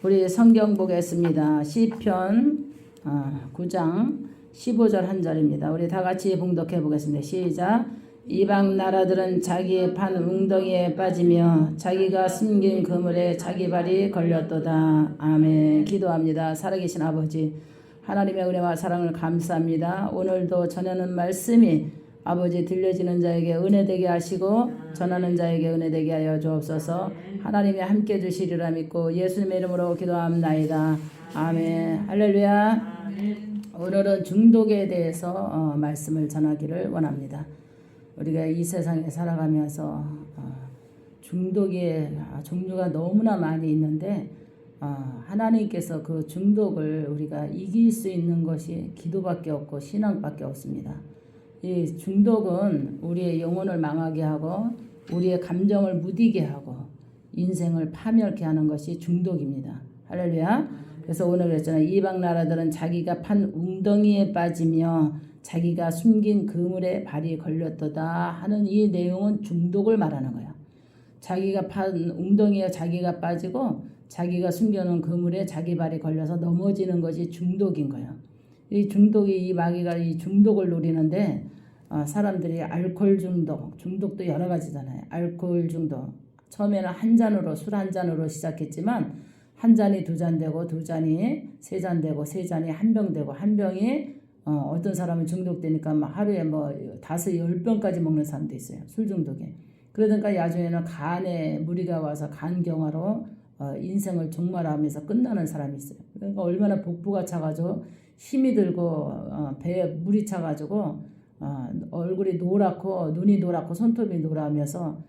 우리 성경 보겠습니다. 시편 9장 15절 한 절입니다. 우리 다 같이 봉독해 보겠습니다. 시작. 이방 나라들은 자기의 판 웅덩이에 빠지며 자기가 숨긴 그물에 자기 발이 걸렸도다. 아멘. 기도합니다. 살아계신 아버지, 하나님의 은혜와 사랑을 감사합니다. 오늘도 전하는 말씀이 아버지 들려지는 자에게 은혜되게 하시고 전하는 자에게 은혜되게 하여 주옵소서. 하나님이 함께 주시리라 믿고 예수님의 이름으로 기도합나이다. 아멘. 할렐루야. 오늘은 중독에 대해서 말씀을 전하기를 원합니다. 우리가 이 세상에 살아가면서 중독의 종류가 너무나 많이 있는데 하나님께서 그 중독을 우리가 이길 수 있는 것이 기도밖에 없고 신앙밖에 없습니다. 이 중독은 우리의 영혼을 망하게 하고 우리의 감정을 무디게 하고 인생을 파멸케 하는 것이 중독입니다. 할렐루야. 그래서 오늘 그랬잖아요. 이방 나라들은 자기가 판 웅덩이에 빠지며 자기가 숨긴 그물에 발이 걸렸도다 하는 이 내용은 중독을 말하는 거예요. 자기가 판 웅덩이에 자기가 빠지고 자기가 숨겨놓은 그물에 자기 발이 걸려서 넘어지는 것이 중독인 거예요. 이 중독이 이 마귀가 이 중독을 노리는데 사람들이 알코올 중독도 여러 가지잖아요. 알코올 중독 처음에는 한 잔으로 술 한 잔으로 시작했지만 한 잔이 두 잔 되고 두 잔이 세 잔 되고 세 잔이 한 병 되고 한 병이 어떤 사람은 중독되니까 하루에 5, 10병까지 먹는 사람도 있어요. 술 중독에. 그러니까 나중에는 간에 무리가 와서 간경화로 인생을 종말하면서 끝나는 사람이 있어요. 그러니까 얼마나 복부가 차가지고 힘이 들고 배에 물이 차가지고 얼굴이 노랗고 눈이 노랗고 손톱이 노라하면서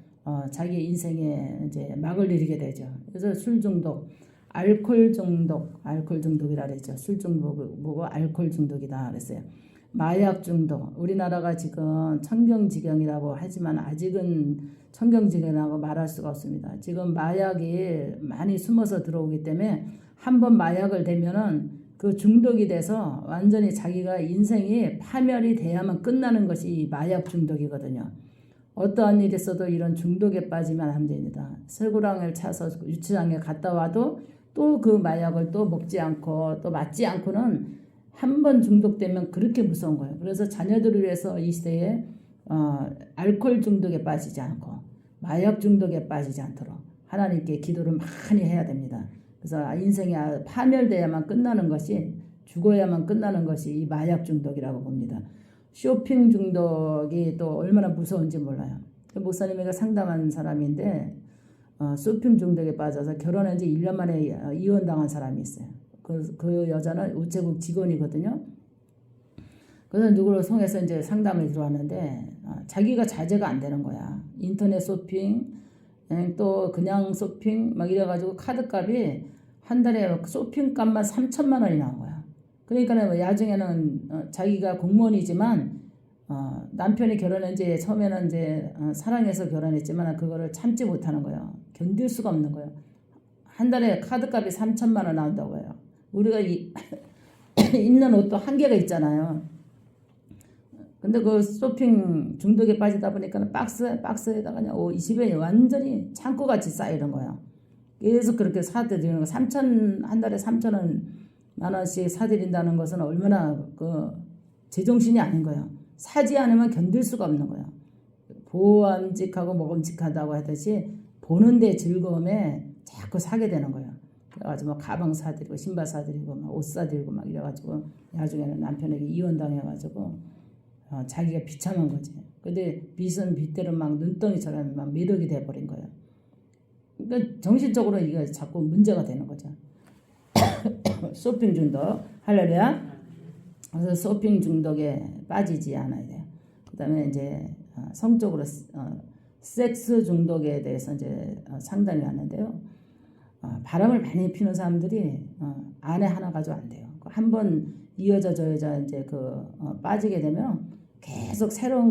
자기 인생에 이제 막을 내리게 되죠. 그래서 술 중독, 알코올 중독이라 그랬죠. 술 중독이고 알코올 중독이다 그랬어요. 마약 중독. 우리나라가 지금 청경지경이라고 하지만 아직은 청경지경이라고 말할 수가 없습니다. 지금 마약이 많이 숨어서 들어오기 때문에 한번 마약을 대면은 그 중독이 돼서 완전히 자기가 인생이 파멸이 돼야만 끝나는 것이 마약 중독이거든요. 어떠한 일이 있어도 이런 중독에 빠지면 안 됩니다. 쇠고랑을 차서 유치장에 갔다 와도 또 그 마약을 또 먹지 않고 또 맞지 않고는 한 번 중독되면 그렇게 무서운 거예요. 그래서 자녀들을 위해서 이 시대에 알코올 중독에 빠지지 않고 마약 중독에 빠지지 않도록 하나님께 기도를 많이 해야 됩니다. 그래서 인생이 파멸돼야만 끝나는 것이 죽어야만 끝나는 것이 이 마약 중독이라고 봅니다. 쇼핑 중독이 또 얼마나 무서운지 몰라요. 목사님이 상담한 사람인데 쇼핑 중독에 빠져서 결혼한 지 1년 만에 이혼당한 사람이 있어요. 그 여자는 우체국 직원이거든요. 그래서 누구를 통해서 이제 상담을 들어왔는데 자기가 자제가 안 되는 거야. 인터넷 쇼핑 또 그냥 쇼핑 막 이래가지고 카드값이 한 달에 쇼핑값만 3천만 원이 나온 거야. 그러니까 나중에는 자기가 공무원이지만 남편이 결혼한 지 처음에는 이제 사랑해서 결혼했지만 그거를 참지 못하는 거예요. 견딜 수가 없는 거예요. 한 달에 카드값이 3천만 원 나온다고 해요. 우리가 입는 옷도 한계가 있잖아요. 근데 그 쇼핑 중독에 빠지다 보니까 박스에다가 그냥 이 집에 완전히 창고같이 쌓이는 거예요. 계속 그렇게 사들이는 거. 한 달에 3천만 원씩 사들인다는 것은 얼마나 그 제정신이 아닌 거예요. 사지 않으면 견딜 수가 없는 거예요. 보암직하고 먹음직하다고 하듯이 보는데 즐거움에 자꾸 사게 되는 거예요. 그래가지고 가방 사들이고 신발 사들이고 옷 사들이고 막 이래가지고 나중에는 남편에게 이혼당해가지고 자기가 비참한 거지. 근데 빚은 빚대로 막 눈덩이처럼 막 매력이 돼버린 거예요. 그러니까 정신적으로 이게 자꾸 문제가 되는 거죠. 쇼핑 중독. 할렐루야. 그래서 쇼핑 중독에 빠지지 않아야 돼요. 그 다음에 이제 성적으로 섹스 중독에 대해서 이제 상담이 왔는데요. 바람을 많이 피는 사람들이 아내 하나 가지고 안 돼요. 한 번 이 여자 저 여자 이제 빠지게 되면 계속 새로운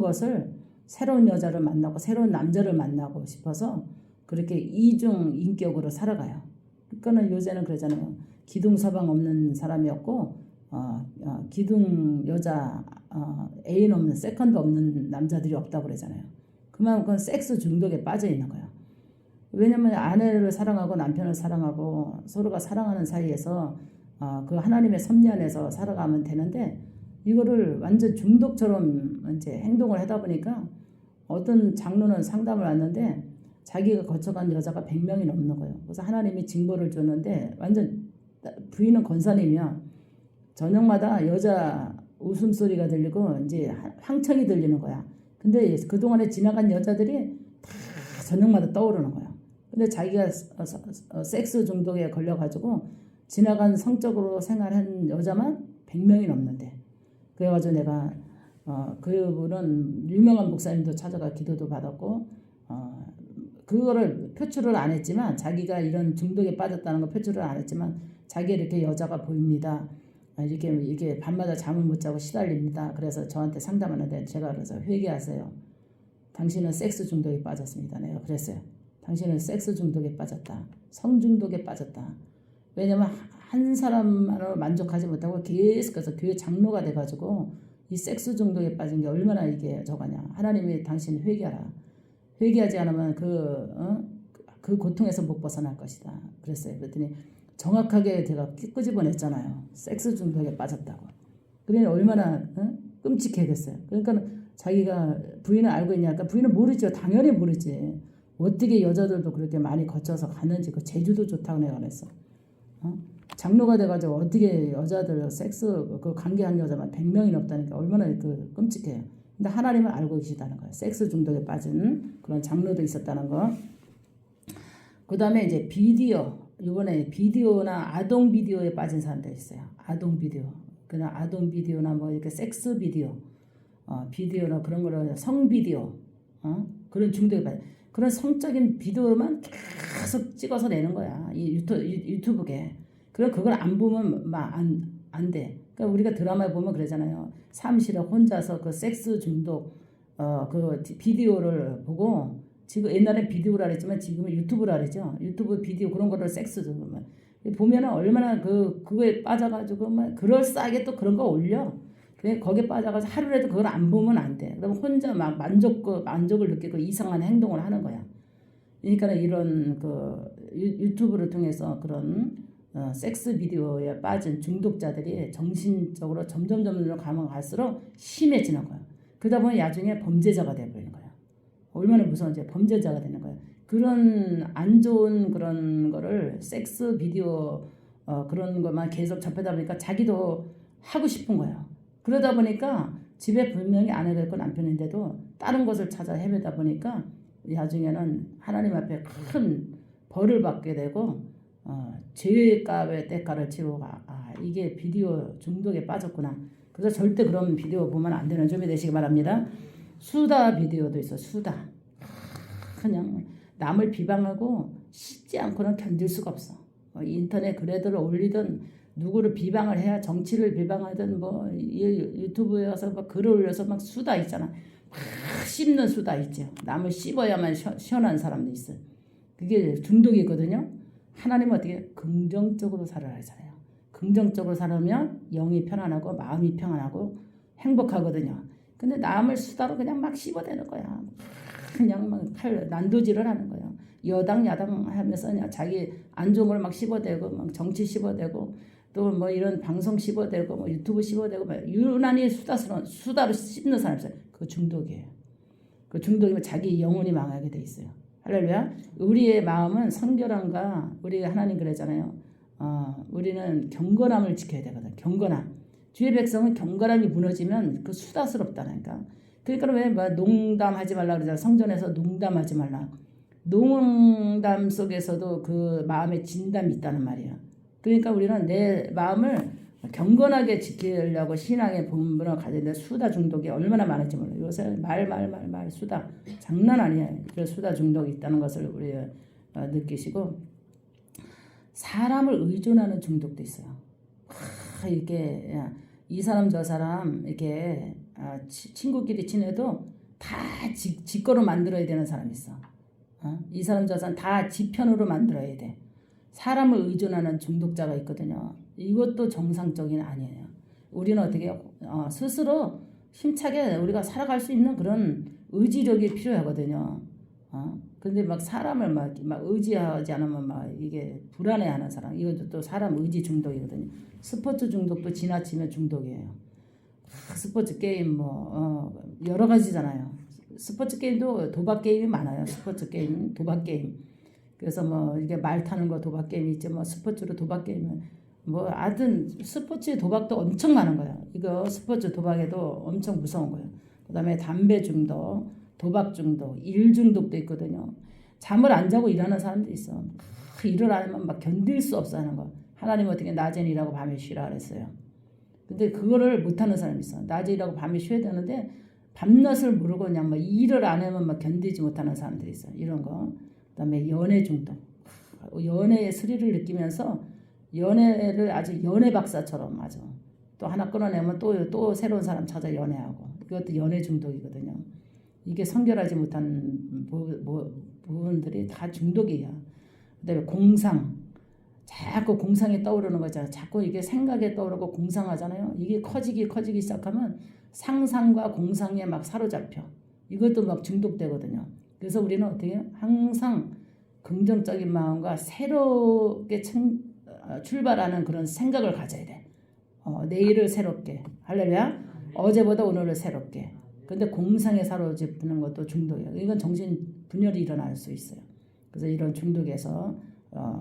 여자를 만나고 새로운 남자를 만나고 싶어서 그렇게 이중 인격으로 살아가요. 그러니까는 요새는 그러잖아요. 기둥 서방 없는 사람이었고 기둥 여자 애인 없는 세컨드 없는 남자들이 없다고 그러잖아요. 그만큼 섹스 중독에 빠져 있는 거예요. 왜냐면 아내를 사랑하고 남편을 사랑하고 서로가 사랑하는 사이에서 그 하나님의 섭리 안에서 살아가면 되는데 이거를 완전 중독처럼 이제 행동을 하다 보니까 어떤 장로는 상담을 왔는데 자기가 거쳐간 여자가 100명이 넘는 거예요. 그래서 하나님이 징벌을 줬는데 완전 부인은 권사님이야. 저녁마다 여자 웃음소리가 들리고 이제 황청이 들리는 거야. 근데 그동안에 지나간 여자들이 다 저녁마다 떠오르는 거야. 근데 자기가 섹스 중독에 걸려가지고 지나간 성적으로 생활한 여자만 100명이 넘는데 그래가지고 내가 그분은 유명한 목사님도 찾아가 기도도 받았고 그거를 표출을 안 했지만 자기가 이런 중독에 빠졌다는 거 표출을 안 했지만 자기 이렇게 여자가 보입니다. 이게 밤마다 잠을 못 자고 시달립니다. 그래서 저한테 상담하는데 제가 그래서 회개하세요. 당신은 섹스 중독에 빠졌습니다. 내가 그랬어요. 당신은 섹스 중독에 빠졌다. 성 중독에 빠졌다. 왜냐면 한 사람만으로 만족하지 못하고 계속해서 교회 장로가 돼가지고 이 섹스 중독에 빠진 게 얼마나 이게 저거냐. 하나님이 당신 회개하라. 회개하지 않으면 그 고통에서 못 벗어날 것이다. 그랬어요. 그랬더니 정확하게 제가 끄집어냈잖아요. 섹스 중독에 빠졌다고. 그러니 얼마나 끔찍해겠어요. 그러니까 자기가 부인을 알고 있냐? 그러니까 부인은 모르죠. 당연히 모르지. 어떻게 여자들도 그렇게 많이 거쳐서 가는지 그 재주도 좋다고 내가 그랬어. 장로가 돼가지고 어떻게 여자들 섹스 그 관계한 여자만 100명이 넘다니까 얼마나 그 끔찍해요. 근데 하나님은 알고 계시다는 거예요. 섹스 중독에 빠진 그런 장로도 있었다는 거. 그 다음에 이제 비디오. 이번에 비디오나 아동 비디오에 빠진 사람들 있어요. 아동 비디오. 그냥 아동 비디오나 뭐 이렇게 sek스 비디오. 비디오나 그런 거를 성 비디오. 그런 중독에 빠진. 그런 성적인 비디오만 계속 찍어서 내는 거야. 이 유튜브에. 그럼 그걸 안 보면 안 돼. 그러니까 우리가 드라마에 보면 그러잖아요. 사무실에 혼자서 그 섹스 중독 그 비디오를 보고 지금 옛날엔 비디오라 그랬지만 지금은 유튜브라 그러죠. 유튜브 비디오 그런 거를 섹스 보면은 얼마나 그거에 빠져가지고 막 그럴싸하게 또 그런 거 올려. 그래 거기에 빠져가지고 하루라도 그걸 안 보면 안 돼. 그럼 혼자 막 만족을 느끼고 이상한 행동을 하는 거야. 그러니까 이런 그 유튜브를 통해서 그런 섹스 비디오에 빠진 중독자들이 정신적으로 점점 가면 갈수록 심해지는 거야. 그러다 보면 나중에 범죄자가 돼버리는 거야. 얼마나 무서운지 범죄자가 되는 거야. 그런 안 좋은 그런 거를 섹스 비디오 그런 것만 계속 접하다 보니까 자기도 하고 싶은 거야. 그러다 보니까 집에 분명히 아내가 있고 남편인데도 다른 것을 찾아 헤매다 보니까 나중에는 하나님 앞에 큰 벌을 받게 되고 죄의 값의 대가를 치르고 이게 비디오 중독에 빠졌구나. 그래서 절대 그런 비디오 보면 안 되는 점이 되시기 바랍니다. 수다 비디오도 있어. 수다. 그냥 남을 비방하고 씻지 않고는 견딜 수가 없어. 인터넷 글들을 올리든 누구를 비방을 해야 정치를 비방하든 뭐 유튜브에 와서 막 글을 올려서 막 수다 있잖아. 막 씹는 수다 있죠. 남을 씹어야만 시원한 사람도 있어요. 그게 중독이거든요. 하나님은 어떻게 긍정적으로 살아야 하잖아요. 긍정적으로 살면 영이 편안하고 마음이 평안하고 행복하거든요. 근데 남을 수다로 그냥 막 씹어대는 거야. 그냥 막 난도질을 하는 거야. 여당 야당 하면서 그냥 자기 안 좋은 걸 막 씹어대고 막 정치 씹어대고 또 뭐 이런 방송 씹어대고 뭐 유튜브 씹어대고 막 유난히 수다로 씹는 사람 있어요. 그 중독이에요. 그 중독이면 자기 영혼이 망하게 돼 있어요. 할렐루야. 우리의 마음은 성결함과 우리 하나님 그랬잖아요. 우리는 경건함을 지켜야 되거든. 경건함. 주의 백성은 경건함이 무너지면 그 수다스럽다니까. 그러니까 왜 뭐 농담하지 말라 그러잖아. 성전에서 농담하지 말라. 농담 속에서도 그 마음의 진담이 있다는 말이야. 그러니까 우리는 내 마음을 경건하게 지키려고 신앙의 본분을 가지는데 수다 중독이 얼마나 많은지 몰라요. 요새 말 수다 장난 아니에요. 그 수다 중독이 있다는 것을 우리 느끼시고 사람을 의존하는 중독도 있어요. 이렇게 이 사람 저 사람 이렇게 친구끼리 지내도 다 지 거로 만들어야 되는 사람이 있어. 이 사람 저 사람 다 지 편으로 만들어야 돼. 사람을 의존하는 중독자가 있거든요. 이것도 정상적인 아니에요. 우리는 어떻게 스스로 힘차게 우리가 살아갈 수 있는 그런 의지력이 필요하거든요. 근데 막 사람을 막 의지하지 않으면 막 이게 불안해하는 사람. 이것도 또 사람 의지 중독이거든요. 스포츠 중독도 지나치면 중독이에요. 스포츠 게임 여러 가지잖아요. 스포츠 게임도 도박 게임이 많아요. 스포츠 게임, 도박 게임. 그래서 뭐 이게 말 타는 거 도박 게임이 있지 뭐 스포츠로 도박 게임은 뭐 하여튼 스포츠 도박도 엄청 많은 거예요. 이거 스포츠 도박에도 엄청 무서운 거예요. 그다음에 담배 중독, 도박 중독, 일 중독도 있거든요. 잠을 안 자고 일하는 사람도 있어. 일을 안 하면 막 견딜 수 없어 하는 거. 하나님 어떻게 낮에는 일하고 밤에 쉬라 그랬어요. 근데 그거를 못하는 사람이 있어. 낮에 일하고 밤에 쉬어야 되는데 밤낮을 모르고 그냥 막 일을 안 하면 막 견디지 못하는 사람들이 있어. 이런 거. 그다음에 연애 중독. 연애의 스릴을 느끼면서 연애를 아주 연애 박사처럼 아주 또 하나 끊어내면 또 새로운 사람 찾아 연애하고 이것도 연애 중독이거든요. 이게 성결하지 못한 부분들이 다 중독이야. 그다음에 공상. 자꾸 공상이 떠오르는 거잖아. 자꾸 이게 생각에 떠오르고 공상하잖아요. 이게 커지기 시작하면 상상과 공상에 막 사로잡혀. 이것도 막 중독되거든요. 그래서 우리는 어떻게 해요? 항상 긍정적인 마음과 새롭게 출발하는 그런 생각을 가져야 돼. 내일을 새롭게. 할렐루야. 어제보다 오늘을 새롭게. 근데 공상에 사로잡히는 것도 중독이에요. 이건 정신 분열이 일어날 수 있어요. 그래서 이런 중독에서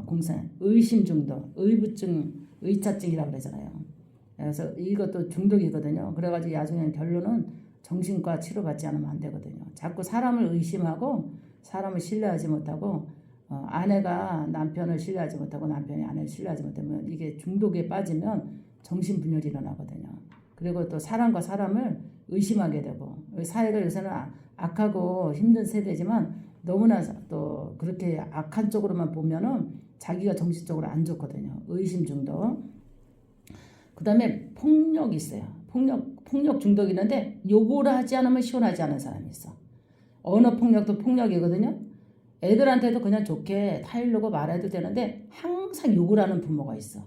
공상, 의심 중독, 의부증, 의차증이라고 그러잖아요. 그래서 이것도 중독이거든요. 그래가지고 나중에 결론은 정신과 치료받지 않으면 안 되거든요. 자꾸 사람을 의심하고 사람을 신뢰하지 못하고 아내가 남편을 신뢰하지 못하고 남편이 아내를 신뢰하지 못하면 이게 중독에 빠지면 정신분열이 일어나거든요. 그리고 또 사람과 사람을 의심하게 되고 사회가 요새는 악하고 힘든 세대지만 너무나 또 그렇게 악한 쪽으로만 보면은 자기가 정신적으로 안 좋거든요. 의심 중독. 그 다음에 폭력이 있어요. 폭력 중독이 있는데 요구를 하지 않으면 시원하지 않은 사람이 있어. 언어 폭력도 폭력이거든요. 애들한테도 그냥 좋게 타일르고 말해도 되는데 항상 욕을 하는 부모가 있어.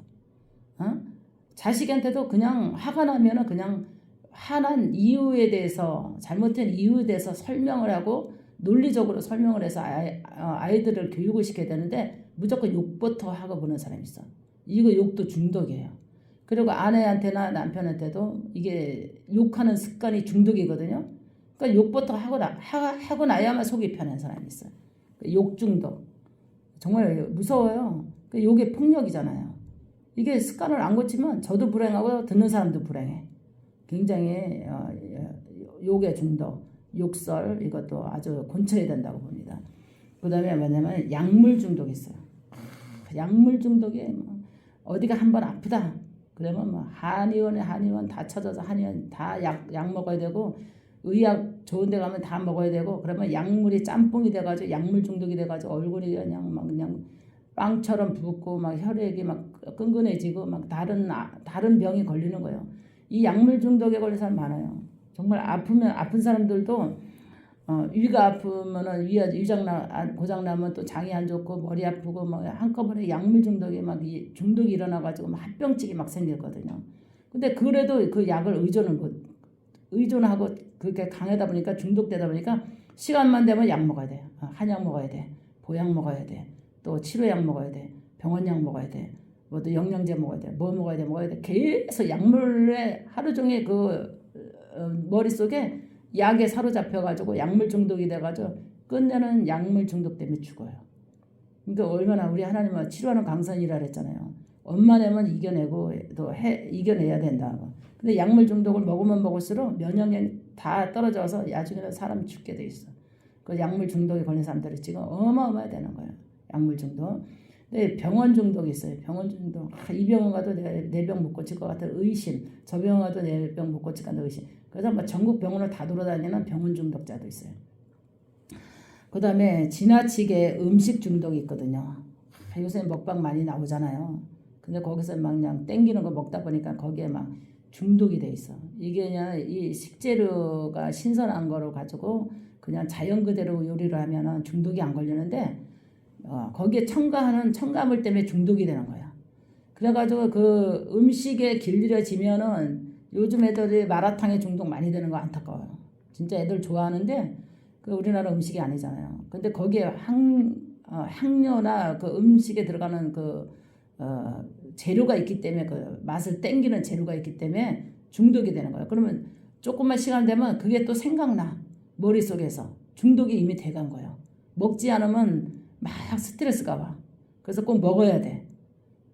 자식한테도 그냥 화가 나면은 그냥 화난 이유에 대해서 잘못된 이유에 대해서 설명을 하고 논리적으로 설명을 해서 아이들을 교육을 시켜야 되는데 무조건 욕부터 하고 보는 사람이 있어. 이거 욕도 중독이에요. 그리고 아내한테나 남편한테도 이게 욕하는 습관이 중독이거든요. 그러니까 욕부터 하고 나야만 속이 편한 사람이 있어요. 욕 중독. 정말 무서워요. 욕의 폭력이잖아요. 이게 습관을 안 고치면 저도 불행하고 듣는 사람도 불행해. 굉장히 욕의 중독. 욕설 이것도 아주 곤쳐야 된다고 봅니다. 그 다음에 뭐냐면 약물 중독이 있어요. 약물 중독이 뭐 어디가 한번 아프다 그러면 뭐 한의원 다 찾아서 한의원 다 약 먹어야 되고 의학 좋은 데 가면 다 먹어야 되고 그러면 약물이 짬뽕이 돼가지고 약물 중독이 돼가지고 얼굴이 그냥 빵처럼 붓고 막 혈액이 막 끈끈해지고 막 다른 병이 걸리는 거예요. 이 약물 중독에 걸린 사람 많아요. 정말 아픈 사람들도 위가 아프면은 위장 고장 나면 또 장이 안 좋고 머리 아프고 뭐 한꺼번에 약물 중독이 막 중독이 일어나가지고 막 합병증이 막 생겼거든요. 근데 그래도 그 약을 의존하고 그렇게 강하다 보니까 중독되다 보니까 시간만 되면 약 먹어야 돼. 한약 먹어야 돼. 보약 먹어야 돼. 또 치료약 먹어야 돼. 병원약 먹어야 돼. 뭐 또 영양제 먹어야 돼. 뭐 먹어야 돼. 계속 약물에 하루 종일 머릿속에 약에 사로잡혀가지고 약물 중독이 돼가지고 끝내는 약물 중독 때문에 죽어요. 그러니까 얼마나 우리 하나님은 치료하는 강선이라 그랬잖아요. 엄마내면 이겨내고 또 이겨내야 된다. 근데 약물 중독을 먹으면 먹을수록 면역력이 다 떨어져서 나중에는 사람이 죽게 돼 있어. 그 약물 중독에 걸린 사람들이 지금 어마어마해 되는 거예요. 약물 중독. 근데 병원 중독이 있어요. 병원 중독. 이 병원 가도 내 병 못 고칠 것 같은 의심. 저 병원 가도 내 병 못 고칠 것 같은 의심. 그래서 뭐 전국 병원을 다 돌아다니는 병원 중독자도 있어요. 그 다음에 지나치게 음식 중독이 있거든요. 요새 먹방 많이 나오잖아요. 근데 거기서 막 그냥 땡기는 거 먹다 보니까 거기에 막 중독이 돼 있어. 이게 그냥 이 식재료가 신선한 거로 가지고 그냥 자연 그대로 요리를 하면은 중독이 안 걸리는데 거기에 첨가하는 첨가물 때문에 중독이 되는 거야. 그래가지고 그 음식에 길들여지면은 요즘 애들이 마라탕에 중독 많이 되는 거 안타까워요. 진짜 애들 좋아하는데 그 우리나라 음식이 아니잖아요. 근데 거기에 향료나 그 음식에 들어가는 재료가 있기 때문에 그 맛을 땡기는 재료가 있기 때문에 중독이 되는 거예요. 그러면 조금만 시간 되면 그게 또 생각나. 머릿속에서. 중독이 이미 돼간 거예요. 먹지 않으면 막 스트레스가 와. 그래서 꼭 먹어야 돼.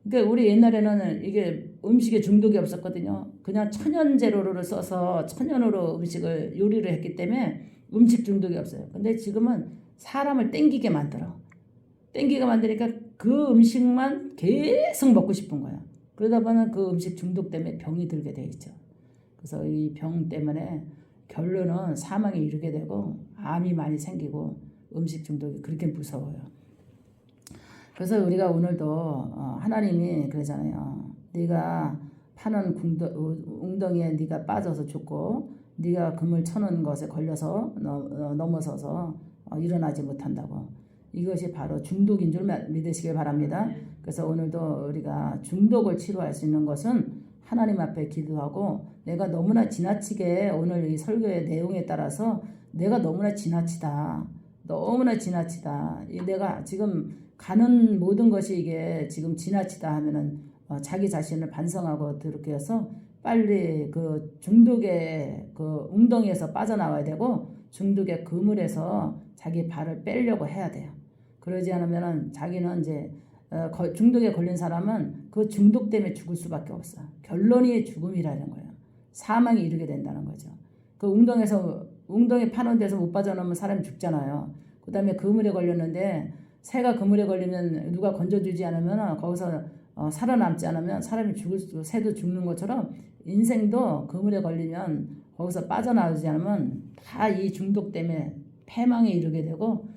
그러니까 우리 옛날에는 이게 음식에 중독이 없었거든요. 그냥 천연 재료를 써서 천연으로 음식을 요리를 했기 때문에 음식 중독이 없어요. 근데 지금은 사람을 땡기게 만들어. 땡기게 만드니까 그 음식만 계속 먹고 싶은 거야. 그러다 보면 그 음식 중독 때문에 병이 들게 돼 있죠. 그래서 이 병 때문에 결론은 사망에 이르게 되고 암이 많이 생기고 음식 중독이 그렇게 무서워요. 그래서 우리가 오늘도 하나님이 그러잖아요. 네가 파는 웅덩이에 네가 빠져서 죽고 네가 금을 쳐는 것에 걸려서 넘어서서 일어나지 못한다고. 이것이 바로 중독인 줄 믿으시길 바랍니다. 그래서 오늘도 우리가 중독을 치료할 수 있는 것은 하나님 앞에 기도하고 내가 너무나 지나치게 오늘 이 설교의 내용에 따라서 내가 너무나 지나치다. 너무나 지나치다. 내가 지금 가는 모든 것이 이게 지금 지나치다 하면은 자기 자신을 반성하고 그렇게 해서 빨리 그 중독의 그 웅덩이에서 빠져나와야 되고 중독의 그물에서 자기 발을 빼려고 해야 돼요. 그러지 않으면은 자기는 이제 중독에 걸린 사람은 그 중독 때문에 죽을 수밖에 없어. 결론이 죽음이라는 거예요. 사망에 이르게 된다는 거죠. 그 웅덩이 파는 데서 못 빠져나오면 사람이 죽잖아요. 그 다음에 그물에 걸렸는데 새가 그물에 걸리면 누가 건져주지 않으면 거기서 살아남지 않으면 사람이 새도 죽는 것처럼 인생도 그물에 걸리면 거기서 빠져나오지 않으면 다 이 중독 때문에 패망에 이르게 되고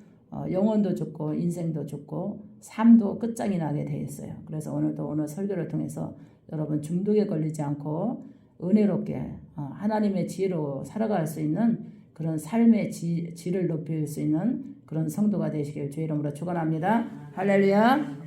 영혼도 죽고 인생도 죽고 삶도 끝장이 나게 돼 있어요. 그래서 오늘 설교를 통해서 여러분 중독에 걸리지 않고 은혜롭게 하나님의 지혜로 살아갈 수 있는 그런 삶의 질을 높일 수 있는 그런 성도가 되시길 주의 이름으로 축원합니다. 할렐루야.